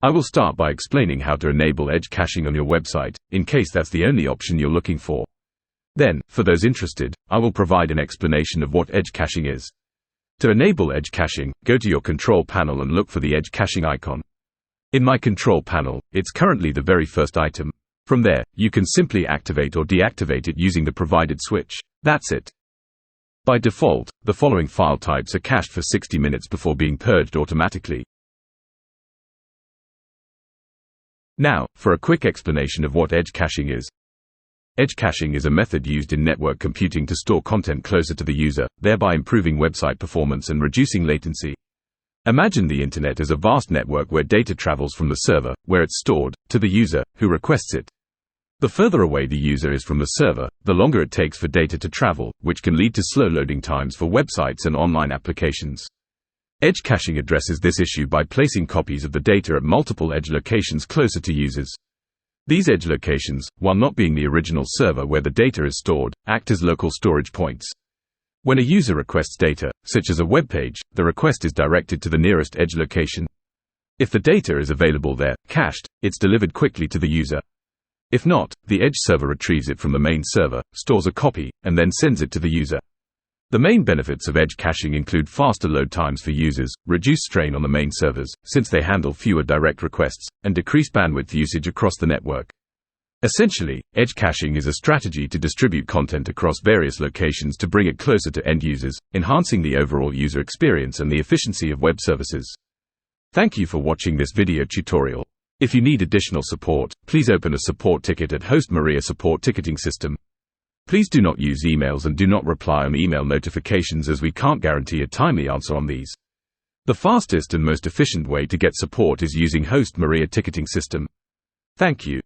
I will start by explaining how to enable edge caching on your website, in case that's the only option you're looking for. Then, for those interested, I will provide an explanation of what edge caching is. To enable edge caching, go to your control panel and look for the edge caching icon. In my control panel, it's currently the very first item. From there, you can simply activate or deactivate it using the provided switch. That's it. By default, the following file types are cached for 60 minutes before being purged automatically. Now, for a quick explanation of what edge caching is. Edge caching is a method used in network computing to store content closer to the user, thereby improving website performance and reducing latency. Imagine the internet as a vast network where data travels from the server, where it's stored, to the user, who requests it. The further away the user is from the server, the longer it takes for data to travel, which can lead to slow loading times for websites and online applications. Edge caching addresses this issue by placing copies of the data at multiple edge locations closer to users. These edge locations, while not being the original server where the data is stored, act as local storage points. When a user requests data, such as a web page, the request is directed to the nearest edge location. If the data is available there, cached, it's delivered quickly to the user. If not, the edge server retrieves it from the main server, stores a copy, and then sends it to the user. The main benefits of edge caching include faster load times for users, reduced strain on the main servers, since they handle fewer direct requests, and decreased bandwidth usage across the network. Essentially, edge caching is a strategy to distribute content across various locations to bring it closer to end users, enhancing the overall user experience and the efficiency of web services. Thank you for watching this video tutorial. If you need additional support, please open a support ticket at Host Maria Support Ticketing System. Please do not use emails and do not reply on email notifications, as we can't guarantee a timely answer on these. The fastest and most efficient way to get support is using Host Maria Ticketing System. Thank you.